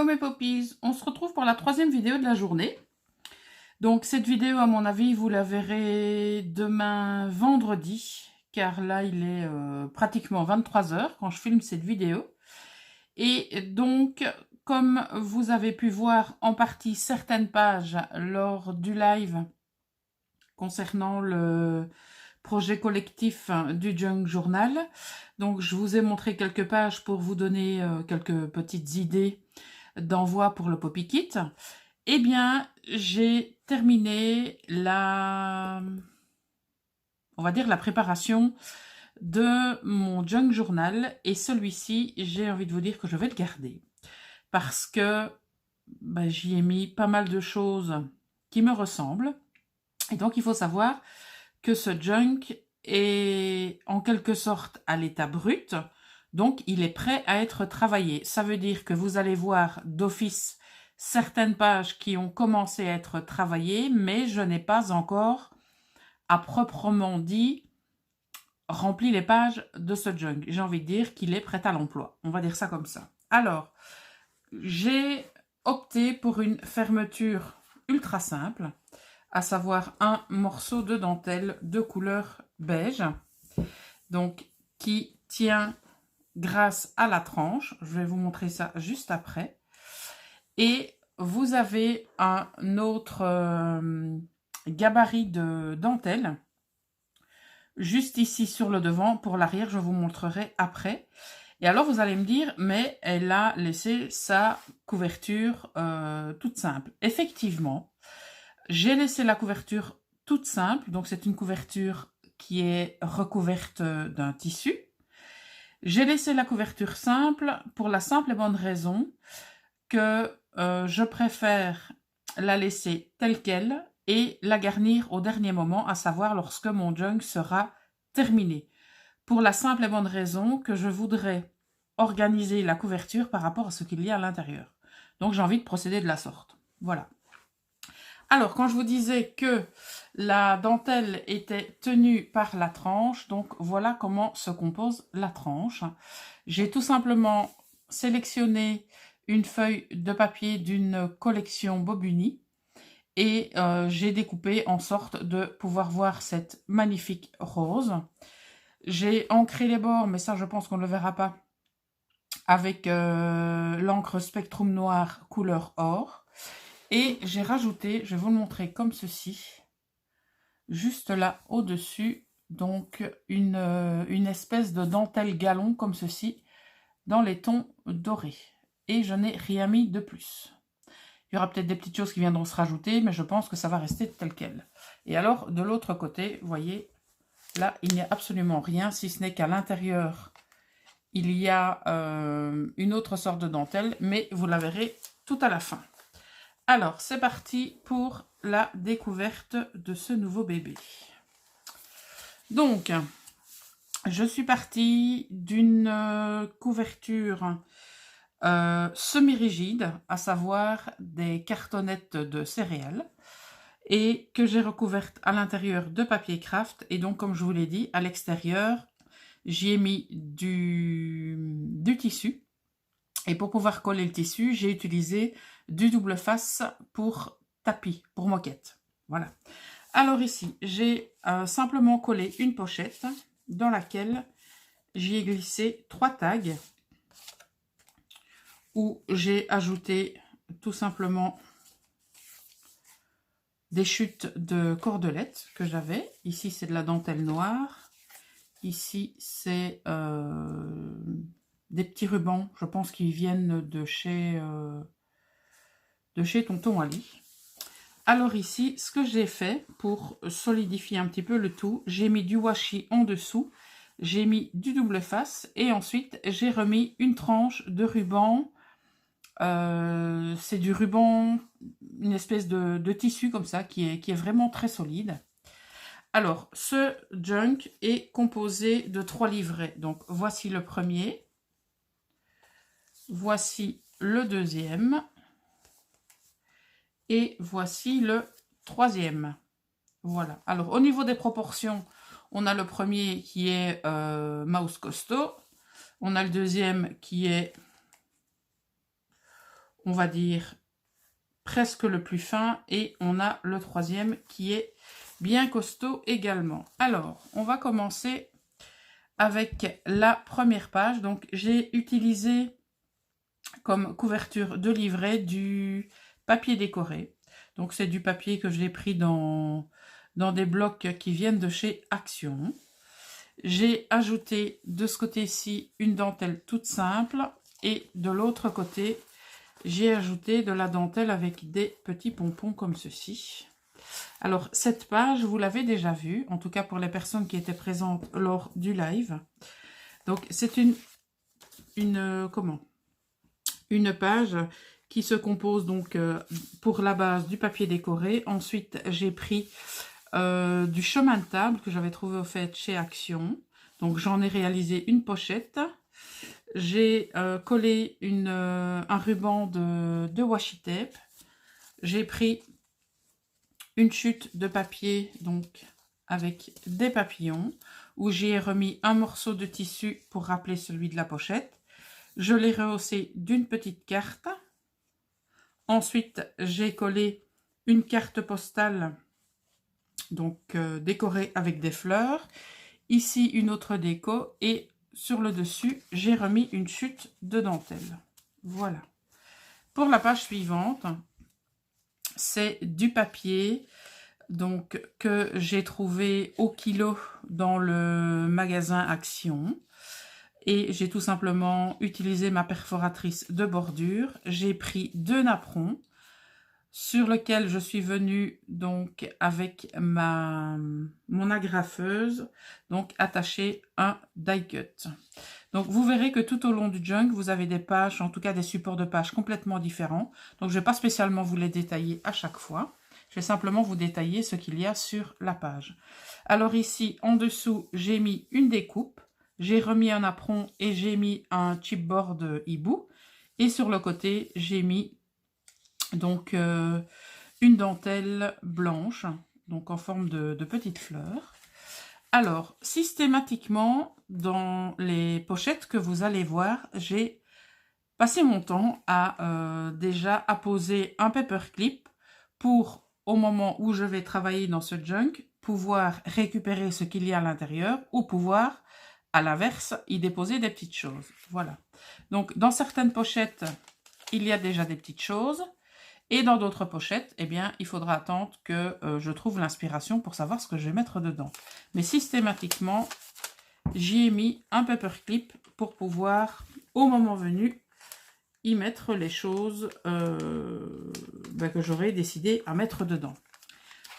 Hello mes poppies, on se retrouve pour la troisième vidéo de la journée. Donc cette vidéo, à mon avis, vous la verrez demain vendredi, car là il est pratiquement 23 h quand je filme cette vidéo. Et donc, comme vous avez pu voir en partie certaines pages lors du live concernant le projet collectif du Junk Journal, donc je vous ai montré quelques pages pour vous donner quelques petites idées d'envoi pour le Poppy Kit. Eh bien, j'ai terminé on va dire la préparation de mon Junk Journal, et celui-ci, j'ai envie de vous dire que je vais le garder parce que j'y ai mis pas mal de choses qui me ressemblent. Et donc, il faut savoir que ce junk est en quelque sorte à l'état brut, donc il est prêt à être travaillé. Ça veut dire que vous allez voir d'office certaines pages qui ont commencé à être travaillées, mais je n'ai pas encore, à proprement dit, rempli les pages de ce junk. J'ai envie de dire qu'il est prêt à l'emploi. On va dire ça comme ça. Alors, j'ai opté pour une fermeture ultra simple, à savoir un morceau de dentelle de couleur beige, donc qui tient grâce à la tranche. Je vais vous montrer ça juste après. Et vous avez un autre gabarit de dentelle juste ici sur le devant. Pour l'arrière, je vous montrerai après. Et alors, vous allez me dire, mais elle a laissé sa couverture toute simple. Effectivement, j'ai laissé la couverture toute simple. Donc, c'est une couverture qui est recouverte d'un tissu. J'ai laissé la couverture simple pour la simple et bonne raison que je préfère la laisser telle qu'elle et la garnir au dernier moment, à savoir lorsque mon junk sera terminé. Pour la simple et bonne raison que je voudrais organiser la couverture par rapport à ce qu'il y a à l'intérieur. Donc j'ai envie de procéder de la sorte. Voilà. Alors, quand je vous disais que la dentelle était tenue par la tranche, donc voilà comment se compose la tranche. J'ai tout simplement sélectionné une feuille de papier d'une collection Bobuni et j'ai découpé en sorte de pouvoir voir cette magnifique rose. J'ai ancré les bords, mais ça je pense qu'on ne le verra pas, avec l'encre Spectrum Noir couleur or. Et j'ai rajouté, je vais vous le montrer comme ceci, juste là au-dessus, donc une espèce de dentelle galon comme ceci, dans les tons dorés. Et je n'ai rien mis de plus. Il y aura peut-être des petites choses qui viendront se rajouter, mais je pense que ça va rester tel quel. Et alors, de l'autre côté, vous voyez, là, il n'y a absolument rien, si ce n'est qu'à l'intérieur, il y a une autre sorte de dentelle, mais vous la verrez tout à la fin. Alors, c'est parti pour la découverte de ce nouveau bébé. Donc, je suis partie d'une couverture semi-rigide, à savoir des cartonnettes de céréales, et que j'ai recouverte à l'intérieur de papier craft. Et donc, comme je vous l'ai dit, à l'extérieur, j'y ai mis du tissu. Et pour pouvoir coller le tissu, j'ai utilisé du double face pour tapis, pour moquette. Voilà. Alors ici, j'ai simplement collé une pochette dans laquelle j'y ai glissé 3 tags où j'ai ajouté tout simplement des chutes de cordelettes que j'avais. Ici, c'est de la dentelle noire. Ici, c'est des petits rubans, je pense qu'ils viennent de chez Tonton Ali. Alors ici, ce que j'ai fait pour solidifier un petit peu le tout, j'ai mis du washi en dessous, j'ai mis du double face et ensuite j'ai remis une tranche de ruban. C'est du ruban, une espèce de tissu comme ça qui est vraiment très solide. Alors, ce junk est composé de 3 livrets. Donc, voici le premier. Voici le deuxième. Et voici le troisième. Voilà. Alors, au niveau des proportions, on a le premier qui est mouse costaud. On a le deuxième qui est on va dire, presque le plus fin. Et on a le troisième qui est bien costaud également. Alors, on va commencer avec la première page. Donc, j'ai utilisé comme couverture de livret du papier décoré. Donc, c'est du papier que j'ai pris dans des blocs qui viennent de chez Action. J'ai ajouté de ce côté-ci une dentelle toute simple et de l'autre côté, j'ai ajouté de la dentelle avec des petits pompons comme ceci. Alors, cette page, vous l'avez déjà vue, en tout cas pour les personnes qui étaient présentes lors du live. Donc, c'est une page qui se compose donc pour la base du papier décoré. Ensuite, j'ai pris du chemin de table que j'avais trouvé au fait chez Action. Donc, j'en ai réalisé une pochette. J'ai collé un ruban de washi tape. J'ai pris une chute de papier donc avec des papillons où j'ai remis un morceau de tissu pour rappeler celui de la pochette. Je l'ai rehaussé d'une petite carte. Ensuite, j'ai collé une carte postale donc décorée avec des fleurs. Ici, une autre déco et sur le dessus, j'ai remis une chute de dentelle. Voilà. Pour la page suivante, c'est du papier donc que j'ai trouvé au kilo dans le magasin Action. Et j'ai tout simplement utilisé ma perforatrice de bordure. J'ai pris 2 napperons sur lequel je suis venue donc avec mon agrafeuse, donc attacher un die cut. Donc vous verrez que tout au long du junk, vous avez des pages, en tout cas des supports de pages complètement différents. Donc je ne vais pas spécialement vous les détailler à chaque fois. Je vais simplement vous détailler ce qu'il y a sur la page. Alors ici, en dessous, j'ai mis une découpe. J'ai remis un apron et j'ai mis un chipboard hibou. Et sur le côté, j'ai mis donc une dentelle blanche, donc en forme de petites fleurs. Alors, systématiquement, dans les pochettes que vous allez voir, j'ai passé mon temps à déjà apposer un paperclip pour, au moment où je vais travailler dans ce junk, pouvoir récupérer ce qu'il y a à l'intérieur ou pouvoir, à l'inverse, y déposer des petites choses. Voilà. Donc, dans certaines pochettes, il y a déjà des petites choses. Et dans d'autres pochettes, eh bien, il faudra attendre que je trouve l'inspiration pour savoir ce que je vais mettre dedans. Mais systématiquement, j'y ai mis un paperclip pour pouvoir, au moment venu, y mettre les choses que j'aurais décidé à mettre dedans.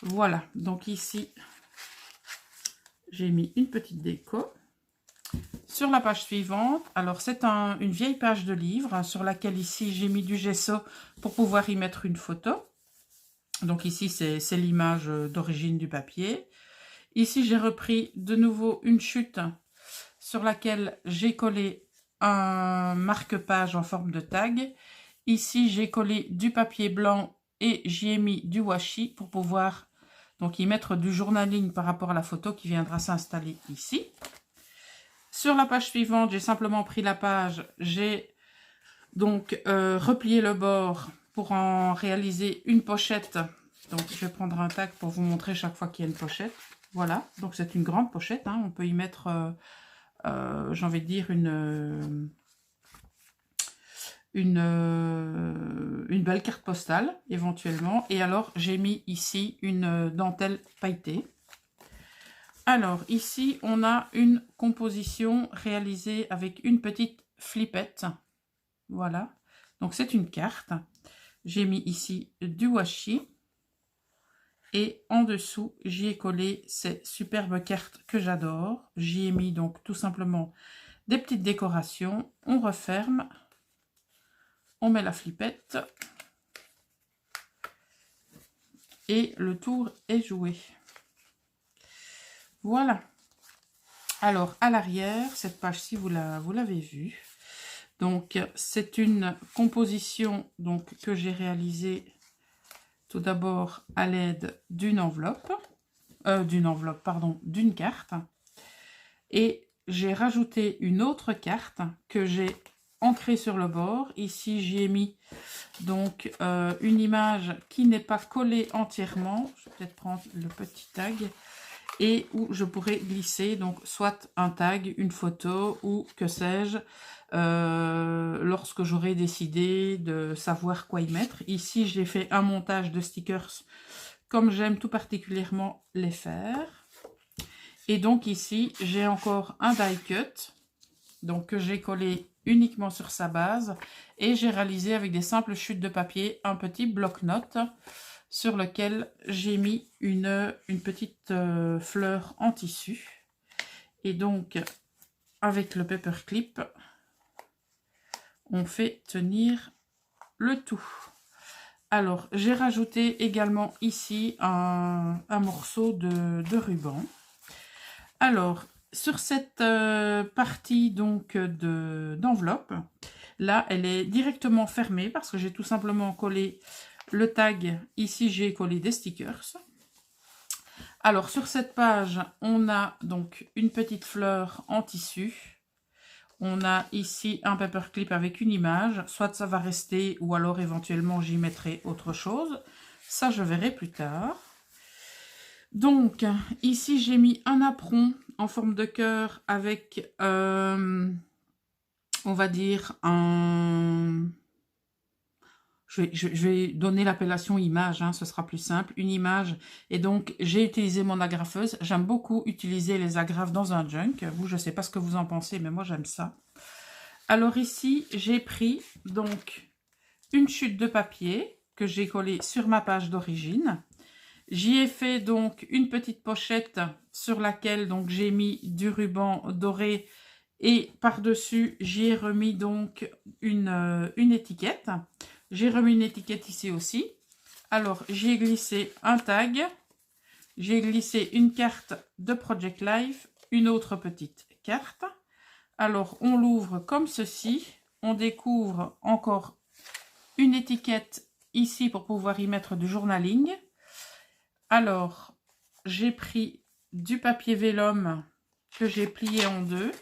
Voilà, donc ici, j'ai mis une petite déco. Sur la page suivante, alors c'est une vieille page de livre sur laquelle ici j'ai mis du gesso pour pouvoir y mettre une photo. Donc ici c'est l'image d'origine du papier. Ici j'ai repris de nouveau une chute sur laquelle j'ai collé un marque-page en forme de tag. Ici j'ai collé du papier blanc et j'y ai mis du washi pour pouvoir donc y mettre du journaling par rapport à la photo qui viendra s'installer ici. Sur la page suivante, j'ai simplement pris la page, j'ai donc replié le bord pour en réaliser une pochette. Donc je vais prendre un tag pour vous montrer chaque fois qu'il y a une pochette. Voilà, donc c'est une grande pochette, hein. On peut y mettre, j'ai envie de dire, une belle carte postale éventuellement. Et alors j'ai mis ici une dentelle pailletée. Alors, ici, on a une composition réalisée avec une petite flippette. Voilà. Donc, c'est une carte. J'ai mis ici du washi. Et en dessous, j'y ai collé ces superbes cartes que j'adore. J'y ai mis donc tout simplement des petites décorations. On referme. On met la flippette. Et le tour est joué. Voilà. Alors, à l'arrière, cette page-ci, vous l'avez vue. Donc, c'est une composition donc, que j'ai réalisée tout d'abord à l'aide d'une enveloppe. D'une carte. Et j'ai rajouté une autre carte que j'ai ancré sur le bord. Ici, j'y ai mis donc une image qui n'est pas collée entièrement. Je vais peut-être prendre le petit tag. Et où je pourrais glisser donc soit un tag, une photo ou que sais-je, lorsque j'aurai décidé de savoir quoi y mettre. Ici, j'ai fait un montage de stickers comme j'aime tout particulièrement les faire. Et donc ici, j'ai encore un die cut, donc que j'ai collé uniquement sur sa base. Et j'ai réalisé avec des simples chutes de papier un petit bloc-notes sur lequel j'ai mis une petite fleur en tissu. Et donc, avec le paperclip, on fait tenir le tout. Alors, j'ai rajouté également ici un morceau de ruban. Alors, sur cette partie donc d'enveloppe, là, elle est directement fermée parce que j'ai tout simplement collé le tag. Ici, j'ai collé des stickers. Alors, sur cette page, on a donc une petite fleur en tissu. On a ici un paperclip avec une image. Soit ça va rester ou alors éventuellement j'y mettrai autre chose. Ça, je verrai plus tard. Donc, ici, j'ai mis un apron en forme de cœur avec, on va dire, un... Je vais donner l'appellation image, hein, ce sera plus simple, une image. Et donc, j'ai utilisé mon agrafeuse. J'aime beaucoup utiliser les agrafes dans un junk. Vous, je ne sais pas ce que vous en pensez, mais moi, j'aime ça. Alors ici, j'ai pris donc une chute de papier que j'ai collée sur ma page d'origine. J'y ai fait donc une petite pochette sur laquelle donc j'ai mis du ruban doré et par-dessus, j'y ai remis donc une étiquette. J'ai remis une étiquette ici aussi. Alors, j'ai glissé un tag. J'ai glissé une carte de Project Life, une autre petite carte. Alors, on l'ouvre comme ceci. On découvre encore une étiquette ici pour pouvoir y mettre du journaling. Alors, j'ai pris du papier vélum que j'ai plié en deux.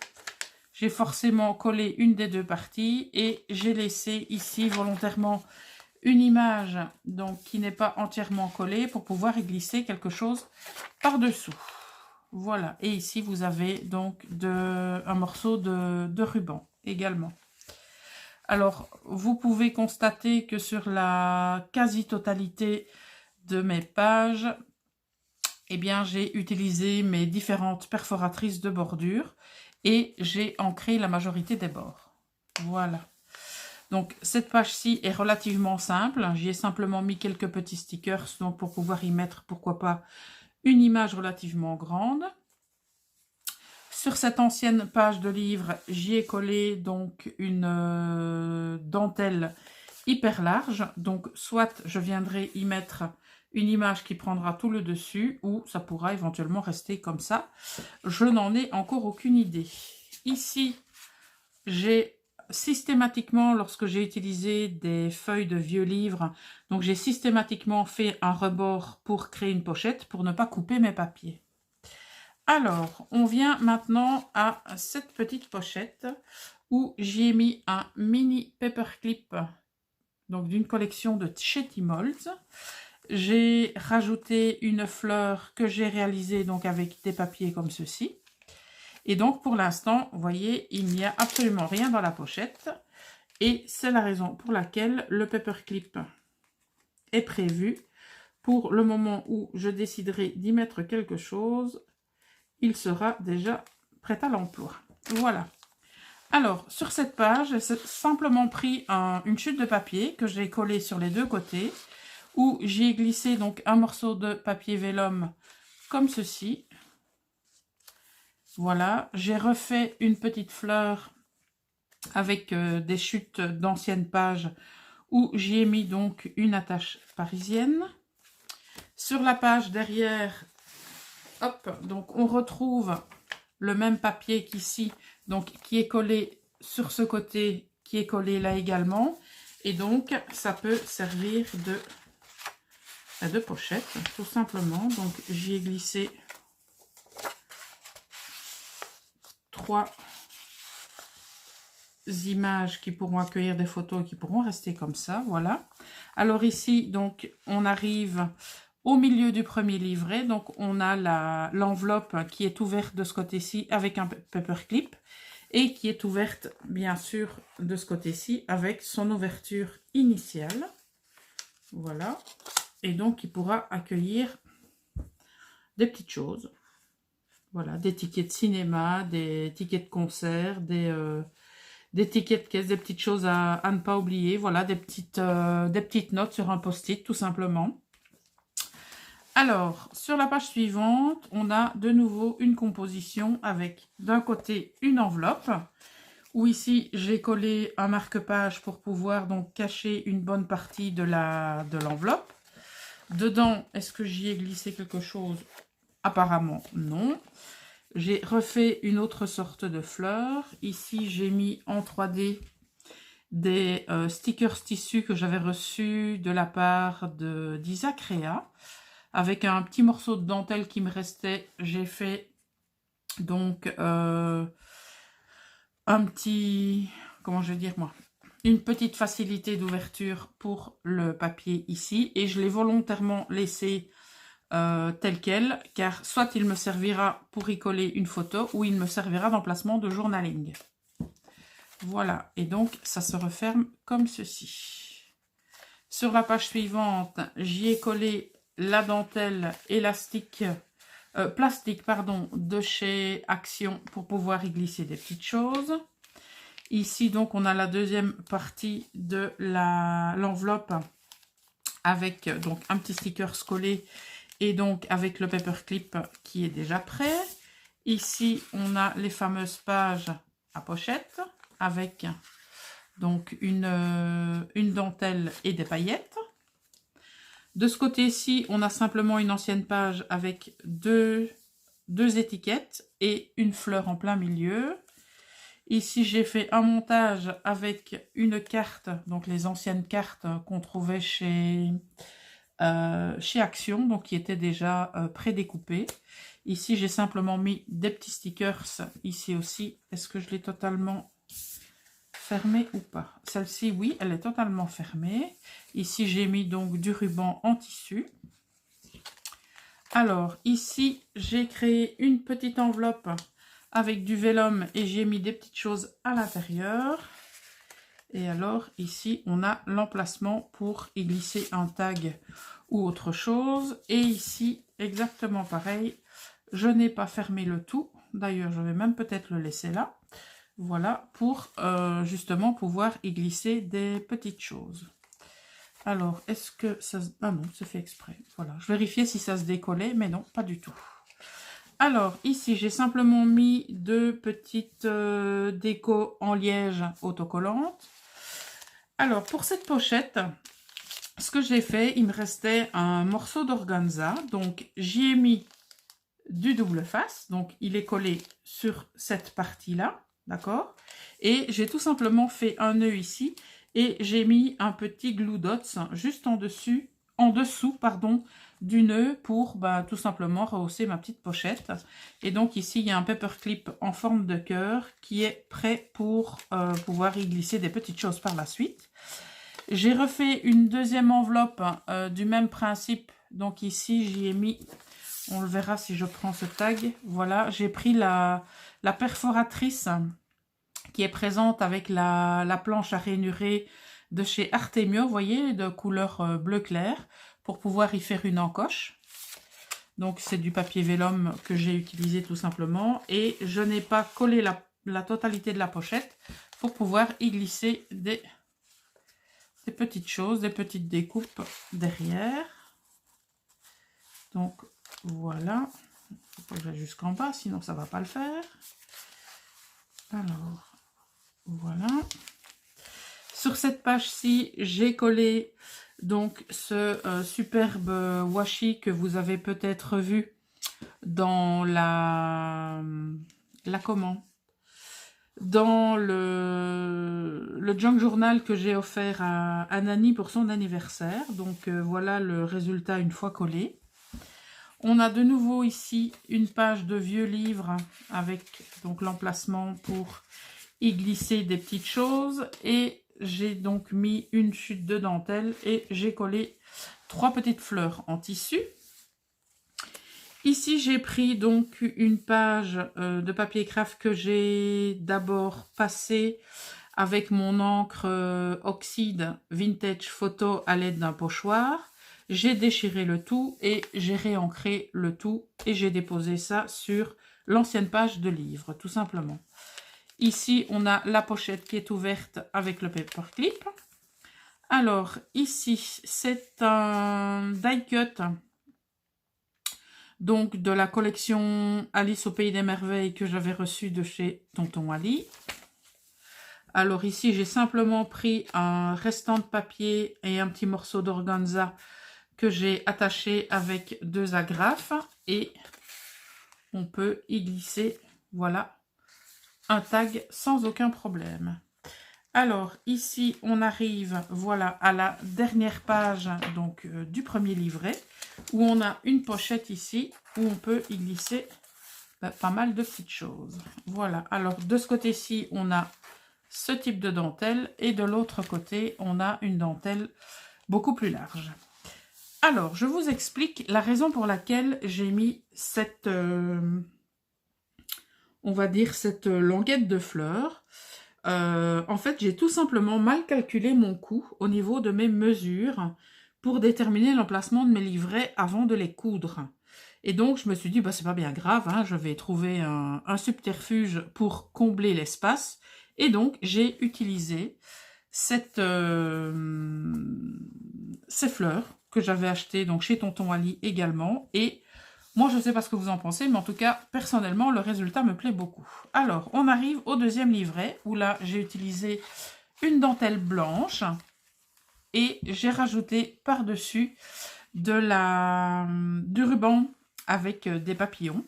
J'ai forcément collé une des deux parties et j'ai laissé ici volontairement une image donc qui n'est pas entièrement collée pour pouvoir y glisser quelque chose par-dessous. Voilà, et ici vous avez donc un morceau de ruban également. Alors, vous pouvez constater que sur la quasi-totalité de mes pages, eh bien, j'ai utilisé mes différentes perforatrices de bordure et j'ai ancré la majorité des bords. Voilà. Donc, cette page-ci est relativement simple. J'y ai simplement mis quelques petits stickers donc pour pouvoir y mettre, pourquoi pas, une image relativement grande. Sur cette ancienne page de livre, j'y ai collé donc une dentelle hyper large. Donc, soit je viendrai y mettre une image qui prendra tout le dessus, ou ça pourra éventuellement rester comme ça. Je n'en ai encore aucune idée. Ici, j'ai systématiquement, lorsque j'ai utilisé des feuilles de vieux livres, donc j'ai systématiquement fait un rebord pour créer une pochette, pour ne pas couper mes papiers. Alors, on vient maintenant à cette petite pochette où j'y ai mis un mini paperclip, donc d'une collection de chez Tmolds. J'ai rajouté une fleur que j'ai réalisée donc avec des papiers comme ceci. Et donc pour l'instant, vous voyez, il n'y a absolument rien dans la pochette. Et c'est la raison pour laquelle le paperclip est prévu. Pour le moment où je déciderai d'y mettre quelque chose, il sera déjà prêt à l'emploi. Voilà. Alors, sur cette page, j'ai simplement pris une chute de papier que j'ai collée sur les deux côtés, où j'y ai glissé donc un morceau de papier vélum comme ceci. Voilà, j'ai refait une petite fleur avec des chutes d'anciennes pages où j'y ai mis donc une attache parisienne. Sur la page derrière, hop, donc on retrouve le même papier qu'ici, donc qui est collé sur ce côté, qui est collé là également. Et donc, ça peut servir de pochette, tout simplement. Donc, j'y ai glissé 3 images qui pourront accueillir des photos et qui pourront rester comme ça, voilà. Alors ici, donc, on arrive au milieu du premier livret, donc on a l'enveloppe qui est ouverte de ce côté-ci avec un paperclip et qui est ouverte, bien sûr, de ce côté-ci avec son ouverture initiale, voilà. Et donc, il pourra accueillir des petites choses, voilà, des tickets de cinéma, des tickets de concert, des tickets de caisse, des petites choses à ne pas oublier. Voilà, des petites notes sur un post-it, tout simplement. Alors, sur la page suivante, on a de nouveau une composition avec d'un côté une enveloppe, où ici, j'ai collé un marque-page pour pouvoir donc cacher une bonne partie de l'enveloppe. Dedans, est-ce que j'y ai glissé quelque chose? Apparemment, non. J'ai refait une autre sorte de fleur. Ici, j'ai mis en 3D des stickers tissus que j'avais reçus de la part d'Isa Créa. Avec un petit morceau de dentelle qui me restait, j'ai fait donc un petit, comment je vais dire moi, une petite facilité d'ouverture pour le papier ici. Et je l'ai volontairement laissé tel quel, car soit il me servira pour y coller une photo, ou il me servira d'emplacement de journaling. Voilà, et donc ça se referme comme ceci. Sur la page suivante, j'y ai collé la dentelle élastique, plastique pardon, de chez Action pour pouvoir y glisser des petites choses. Ici donc on a la deuxième partie de l'enveloppe avec donc un petit sticker collé et donc avec le paperclip qui est déjà prêt. Ici on a les fameuses pages à pochette avec donc une dentelle et des paillettes. De ce côté-ci, on a simplement une ancienne page avec deux étiquettes et une fleur en plein milieu. Ici, j'ai fait un montage avec une carte, donc les anciennes cartes qu'on trouvait chez Action, donc qui étaient déjà prédécoupées. Ici, j'ai simplement mis des petits stickers. Ici aussi, est-ce que je l'ai totalement fermée ou pas? Celle-ci, oui, elle est totalement fermée. Ici, j'ai mis donc du ruban en tissu. Alors, ici, j'ai créé une petite enveloppe avec du vélum et j'ai mis des petites choses à l'intérieur. Et alors, ici, on a l'emplacement pour y glisser un tag ou autre chose. Et ici, exactement pareil, je n'ai pas fermé le tout. D'ailleurs, je vais même peut-être le laisser là. Voilà, pour justement pouvoir y glisser des petites choses. Alors, est-ce que ça... Ah non, c'est fait exprès. Voilà, je vérifiais si ça se décollait, mais non, pas du tout. Alors, ici, j'ai simplement mis deux petites décos en liège autocollantes. Alors, pour cette pochette, ce que j'ai fait, il me restait un morceau d'organza. Donc, j'y ai mis du double face. Donc, il est collé sur cette partie-là. D'accord? Et j'ai tout simplement fait un nœud ici. Et j'ai mis un petit glue dots juste en dessous du nœud pour tout simplement rehausser ma petite pochette. Et donc ici, il y a un paperclip en forme de cœur qui est prêt pour pouvoir y glisser des petites choses par la suite. J'ai refait une deuxième enveloppe du même principe. Donc ici, j'y ai mis, on le verra si je prends ce tag. Voilà, j'ai pris la perforatrice qui est présente avec la planche à ranurer de chez Artemio, vous voyez, de couleur bleu clair, pour pouvoir y faire une encoche. Donc c'est du papier vélum que j'ai utilisé tout simplement. Et je n'ai pas collé la totalité de la pochette pour pouvoir y glisser des petites choses, des petites découpes derrière. Donc voilà. Il faut que j'aille jusqu'en bas, sinon ça ne va pas le faire. Alors, voilà. Sur cette page-ci, j'ai collé donc ce superbe washi que vous avez peut-être vu dans dans le junk journal que j'ai offert à Nani pour son anniversaire. Donc voilà le résultat une fois collé. On a de nouveau ici une page de vieux livre avec donc l'emplacement pour y glisser des petites choses. Et j'ai donc mis une chute de dentelle et j'ai collé 3 petites fleurs en tissu. Ici, j'ai pris donc une page de papier craft que j'ai d'abord passée avec mon encre oxyde vintage photo à l'aide d'un pochoir. J'ai déchiré le tout et j'ai réancré le tout et j'ai déposé ça sur l'ancienne page de livre, tout simplement. Ici, on a la pochette qui est ouverte avec le paperclip. Alors, ici, c'est un die cut. Donc, de la collection Alice au Pays des Merveilles que j'avais reçue de chez Tonton Ali. Alors ici, j'ai simplement pris un restant de papier et un petit morceau d'organza que j'ai attaché avec 2 agrafes. Et on peut y glisser, voilà, un tag sans aucun problème. Alors ici, on arrive, voilà, à la dernière page donc du premier livret, où on a une pochette ici, où on peut y glisser pas mal de petites choses. Voilà, alors de ce côté-ci, on a ce type de dentelle, et de l'autre côté, on a une dentelle beaucoup plus large. Alors, je vous explique la raison pour laquelle j'ai mis cette, on va dire, cette languette de fleurs. En fait, j'ai tout simplement mal calculé mon coût au niveau de mes mesures pour déterminer l'emplacement de mes livrets avant de les coudre. Et donc, je me suis dit, bah, c'est pas bien grave, hein, je vais trouver un subterfuge pour combler l'espace. Et donc, j'ai utilisé ces fleurs que j'avais achetées donc, chez Tonton Ali également. Et moi, je ne sais pas ce que vous en pensez, mais en tout cas, personnellement, le résultat me plaît beaucoup. Alors, on arrive au deuxième livret, où là, j'ai utilisé une dentelle blanche et j'ai rajouté par-dessus du ruban avec des papillons.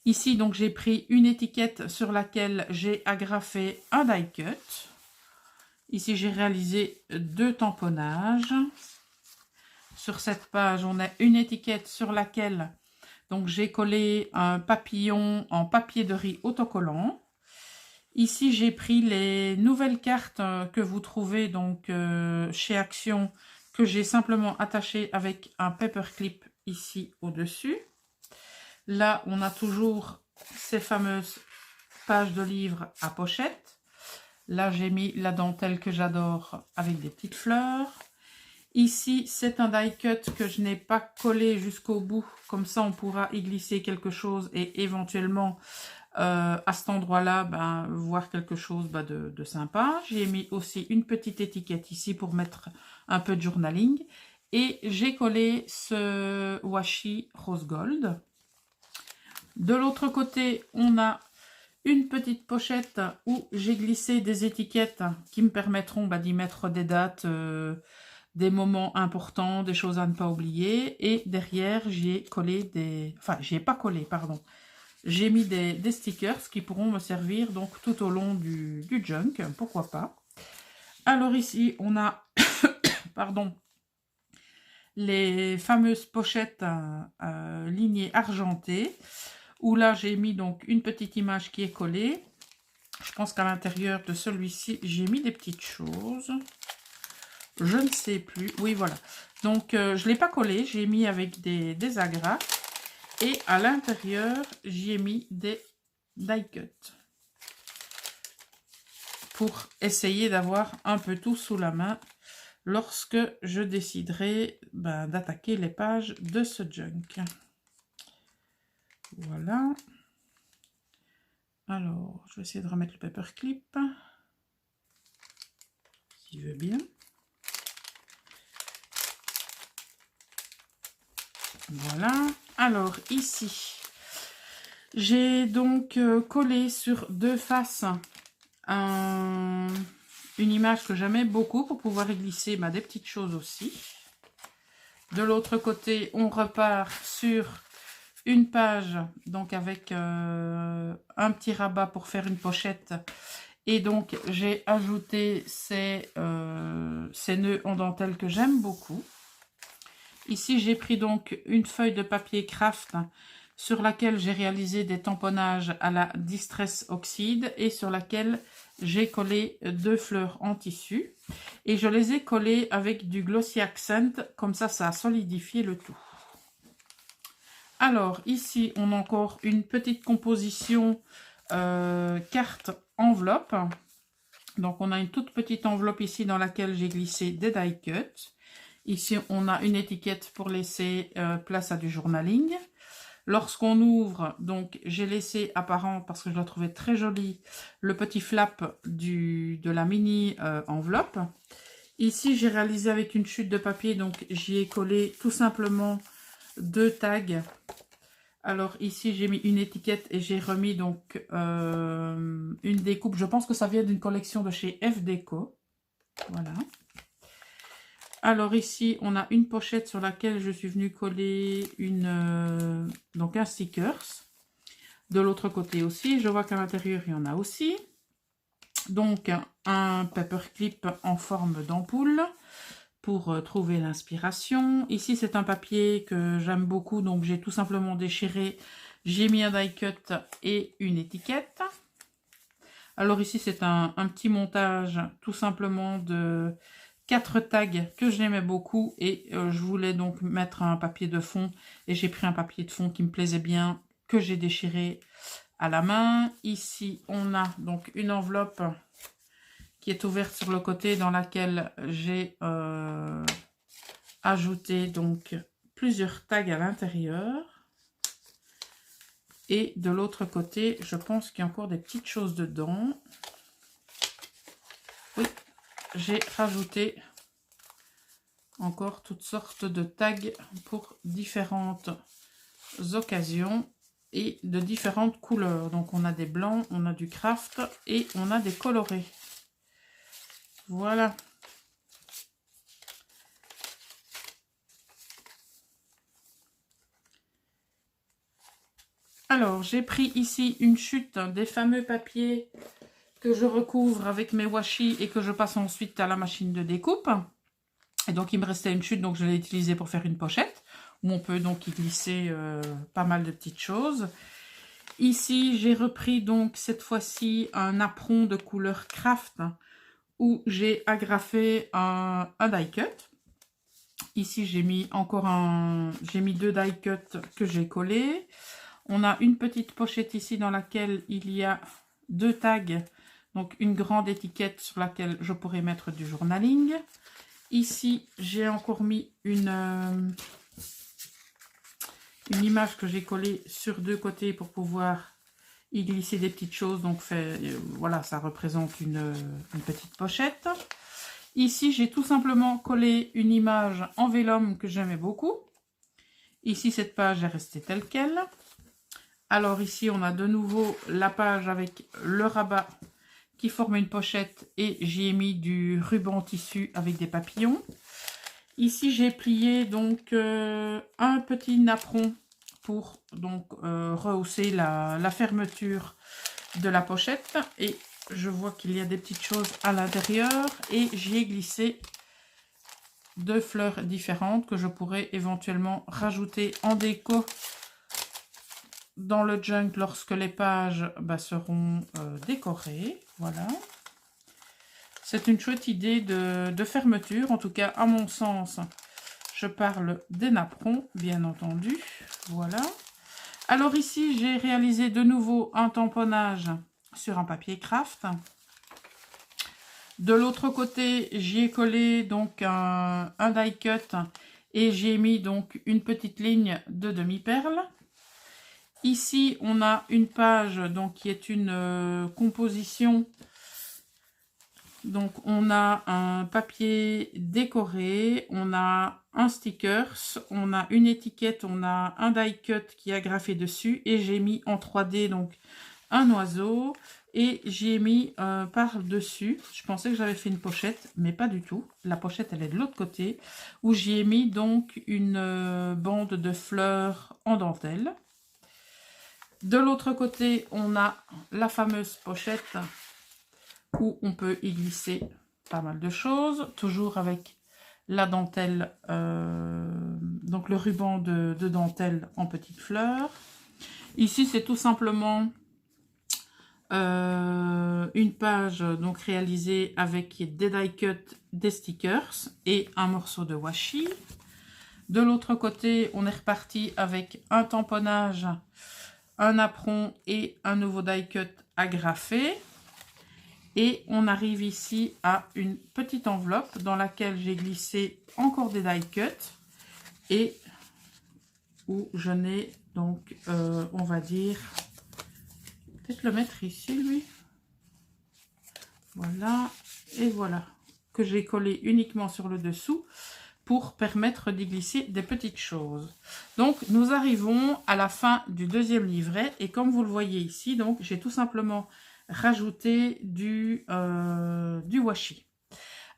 Ici, donc, j'ai pris une étiquette sur laquelle j'ai agrafé un die cut. Ici, j'ai réalisé 2 tamponnages. Sur cette page, on a une étiquette sur laquelle donc j'ai collé un papillon en papier de riz autocollant. Ici, j'ai pris les nouvelles cartes que vous trouvez donc chez Action, que j'ai simplement attachées avec un paperclip ici au-dessus. Là, on a toujours ces fameuses pages de livres à pochette. Là, j'ai mis la dentelle que j'adore avec des petites fleurs. Ici, c'est un die cut que je n'ai pas collé jusqu'au bout. Comme ça, on pourra y glisser quelque chose et éventuellement, à cet endroit-là, ben, voir quelque chose de sympa. J'ai mis aussi une petite étiquette ici pour mettre un peu de journaling. Et j'ai collé ce washi rose gold. De l'autre côté, on a une petite pochette où j'ai glissé des étiquettes qui me permettront d'y mettre des dates, des moments importants, des choses à ne pas oublier. Et derrière, j'y ai collé des... Enfin, j'y ai pas collé, pardon. J'ai mis des stickers qui pourront me servir donc tout au long du junk, pourquoi pas. Alors ici, on a pardon, les fameuses pochettes lignées argentées, où là, j'ai mis donc une petite image qui est collée. Je pense qu'à l'intérieur de celui-ci, j'ai mis des petites choses. Je ne sais plus. Oui, voilà. Donc, je ne l'ai pas collé. J'ai mis avec des agrafes. Et à l'intérieur, j'y ai mis des die cuts. Pour essayer d'avoir un peu tout sous la main lorsque je déciderai d'attaquer les pages de ce junk. Voilà. Alors, je vais essayer de remettre le paperclip. S'il veut bien. Voilà. Alors, ici, j'ai donc collé sur 2 faces une image que j'aimais beaucoup pour pouvoir y glisser des petites choses aussi. De l'autre côté, on repart sur une page donc avec un petit rabat pour faire une pochette. Et donc, j'ai ajouté ces nœuds en dentelle que j'aime beaucoup. Ici, j'ai pris donc une feuille de papier craft sur laquelle j'ai réalisé des tamponnages à la Distress Oxide et sur laquelle j'ai collé 2 fleurs en tissu. Et je les ai collées avec du Glossy Accent, comme ça a solidifié le tout. Alors ici, on a encore une petite composition carte enveloppe. Donc on a une toute petite enveloppe ici dans laquelle j'ai glissé des die cuts. Ici, on a une étiquette pour laisser place à du journaling. Lorsqu'on ouvre, donc j'ai laissé apparent, parce que je la trouvais très jolie, le petit flap de la mini enveloppe. Ici, j'ai réalisé avec une chute de papier, donc j'y ai collé tout simplement 2 tags. Alors ici, j'ai mis une étiquette et j'ai remis donc une découpe. Je pense que ça vient d'une collection de chez F Déco. Voilà. Alors ici, on a une pochette sur laquelle je suis venue coller donc un stickers. De l'autre côté aussi, je vois qu'à l'intérieur, il y en a aussi. Donc un paperclip en forme d'ampoule pour trouver l'inspiration. Ici, c'est un papier que j'aime beaucoup, donc j'ai tout simplement déchiré. J'ai mis un die cut et une étiquette. Alors ici, c'est un petit montage tout simplement de 4 tags que j'aimais beaucoup et je voulais donc mettre un papier de fond et j'ai pris un papier de fond qui me plaisait bien, que j'ai déchiré à la main. Ici, on a donc une enveloppe qui est ouverte sur le côté dans laquelle j'ai ajouté donc plusieurs tags à l'intérieur. Et de l'autre côté, je pense qu'il y a encore des petites choses dedans. Oui, j'ai rajouté encore toutes sortes de tags pour différentes occasions et de différentes couleurs. Donc on a des blancs, on a du craft et on a des colorés. Voilà. Alors j'ai pris ici une chute des fameux papiers que je recouvre avec mes washi et que je passe ensuite à la machine de découpe. Et donc il me restait une chute, donc je l'ai utilisée pour faire une pochette, où on peut donc y glisser pas mal de petites choses. Ici, j'ai repris donc cette fois-ci un apron de couleur craft, où j'ai agrafé un die cut. Ici, j'ai mis encore j'ai mis 2 die cuts que j'ai collés. On a une petite pochette ici dans laquelle il y a 2 tags, donc une grande étiquette sur laquelle je pourrais mettre du journaling. Ici, j'ai encore mis une image que j'ai collée sur 2 côtés pour pouvoir y glisser des petites choses. Donc, voilà, ça représente une petite pochette. Ici, j'ai tout simplement collé une image en vélum que j'aimais beaucoup. Ici, cette page est restée telle qu'elle. Alors ici, on a de nouveau la page avec le rabat qui forme une pochette et j'y ai mis du ruban tissu avec des papillons. Ici, j'ai plié donc un petit napperon pour donc rehausser la fermeture de la pochette. Et je vois qu'il y a des petites choses à l'intérieur et j'y ai glissé 2 fleurs différentes que je pourrais éventuellement rajouter en déco dans le junk lorsque les pages seront décorées. Voilà. C'est une chouette idée de fermeture. En tout cas, à mon sens, je parle des napperons, bien entendu. Voilà. Alors ici, j'ai réalisé de nouveau un tamponnage sur un papier craft. De l'autre côté, j'y ai collé donc un die cut et j'ai mis donc une petite ligne de demi-perle. Ici, on a une page donc, qui est une composition. Donc, on a un papier décoré, on a un stickers, on a une étiquette, on a un die cut qui est agrafé dessus et j'ai mis en 3D donc un oiseau et j'ai mis par-dessus. Je pensais que j'avais fait une pochette, mais pas du tout. La pochette, elle est de l'autre côté où j'y ai mis donc une bande de fleurs en dentelle. De l'autre côté, on a la fameuse pochette où on peut y glisser pas mal de choses, toujours avec la dentelle, donc le ruban de dentelle en petites fleurs. Ici, c'est tout simplement une page donc réalisée avec des die cuts, des stickers et un morceau de washi. De l'autre côté, on est reparti avec un tamponnage, un apron et un nouveau die cut agrafé. Et on arrive ici à une petite enveloppe dans laquelle j'ai glissé encore des die cuts et où je n'ai donc, on va dire, peut-être le mettre ici, lui. Voilà, et voilà, que j'ai collé uniquement sur le dessous pour permettre d'y glisser des petites choses. Donc, nous arrivons à la fin du deuxième livret et comme vous le voyez ici, donc j'ai tout simplement rajouté du washi.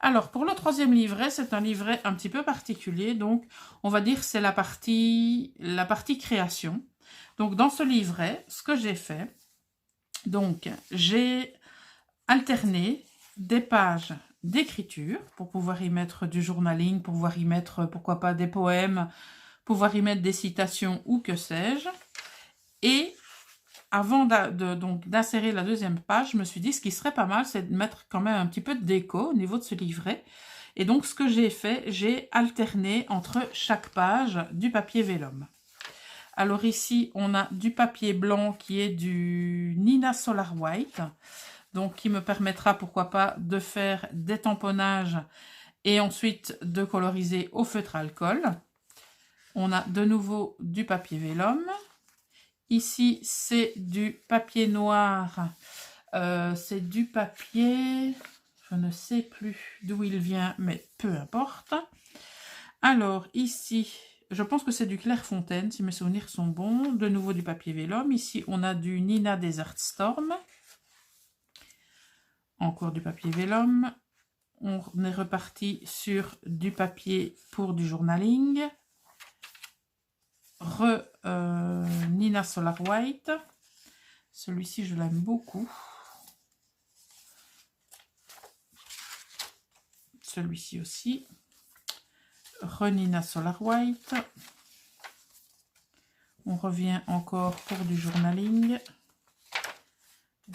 Alors, pour le troisième livret, c'est un livret un petit peu particulier. Donc, on va dire c'est la partie création. Donc, dans ce livret, ce que j'ai fait, donc, j'ai alterné des pages d'écriture pour pouvoir y mettre du journaling, pour pouvoir y mettre, pourquoi pas, des poèmes, pouvoir y mettre des citations ou que sais-je. Et avant d'insérer la deuxième page, je me suis dit ce qui serait pas mal, c'est de mettre quand même un petit peu de déco au niveau de ce livret. Et donc, ce que j'ai fait, j'ai alterné entre chaque page du papier vélum. Alors ici, on a du papier blanc qui est du Nina Solar White, donc qui me permettra, pourquoi pas, de faire des tamponnages et ensuite de coloriser au feutre alcool. On a de nouveau du papier vélum. Ici, c'est du papier noir. C'est du papier, je ne sais plus d'où il vient, mais peu importe. Alors, ici, je pense que c'est du Clairefontaine, si mes souvenirs sont bons. De nouveau du papier vélum. Ici, on a du Nina Desert Storm. Encore du papier vélum. On est reparti sur du papier pour du journaling. Nina Solar White. Celui-ci, je l'aime beaucoup. Celui-ci aussi. Nina Solar White. On revient encore pour du journaling.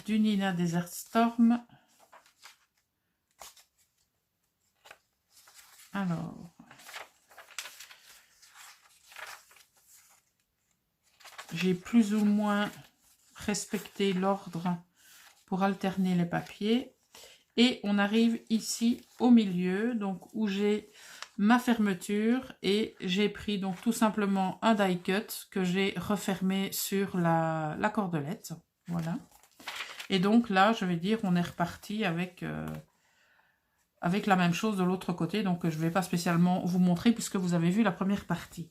Du Nina Desert Storm. Alors, j'ai plus ou moins respecté l'ordre pour alterner les papiers. Et on arrive ici au milieu, donc où j'ai ma fermeture et j'ai pris donc tout simplement un die cut que j'ai refermé sur la cordelette. Voilà. Et donc là, je vais dire, on est reparti avec la même chose de l'autre côté. Donc, je ne vais pas spécialement vous montrer puisque vous avez vu la première partie.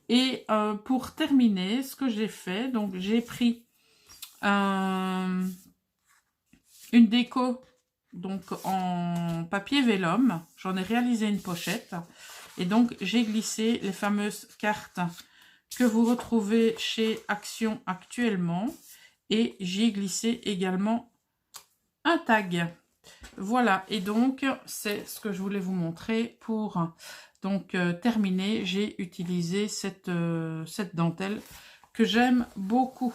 Et pour terminer, ce que j'ai fait, donc j'ai pris une déco donc en papier vélum. J'en ai réalisé une pochette. Et donc, j'ai glissé les fameuses cartes que vous retrouvez chez Action actuellement. Et j'y ai glissé également un tag. Voilà, et donc c'est ce que je voulais vous montrer pour donc terminer. J'ai utilisé cette dentelle que j'aime beaucoup.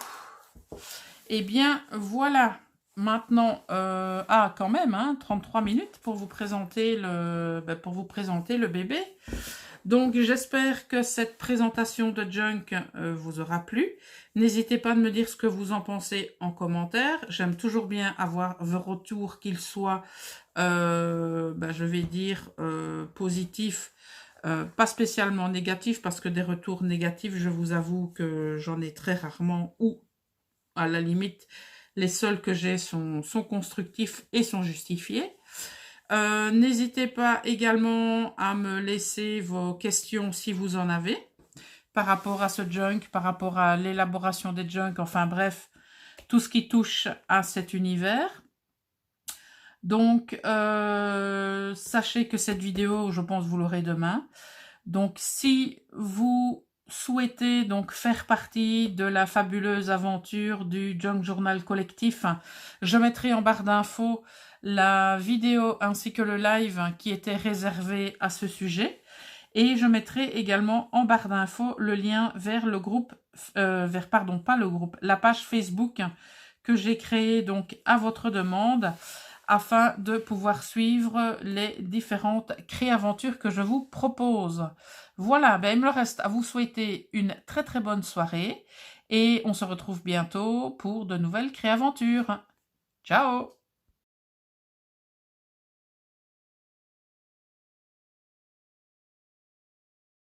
Et bien voilà, maintenant quand même hein, 33 minutes pour vous présenter le bébé. Donc j'espère que cette présentation de Junk vous aura plu. N'hésitez pas à me dire ce que vous en pensez en commentaire. J'aime toujours bien avoir vos retours, qu'ils soient, je vais dire, positifs, pas spécialement négatifs, parce que des retours négatifs, je vous avoue que j'en ai très rarement, ou à la limite, les seuls que j'ai sont constructifs et sont justifiés. N'hésitez pas également à me laisser vos questions si vous en avez par rapport à ce junk, par rapport à l'élaboration des junks, enfin bref, tout ce qui touche à cet univers. Donc, sachez que cette vidéo, je pense, vous l'aurez demain. Donc, si vous souhaitez donc faire partie de la fabuleuse aventure du Junk Journal collectif, je mettrai en barre d'infos la vidéo ainsi que le live qui était réservé à ce sujet. Et je mettrai également en barre d'infos le lien vers le groupe pardon, pas le groupe, la page Facebook que j'ai créée donc à votre demande afin de pouvoir suivre les différentes créaventures que je vous propose. Voilà, ben il me reste à vous souhaiter une très très bonne soirée et on se retrouve bientôt pour de nouvelles créaventures. Ciao!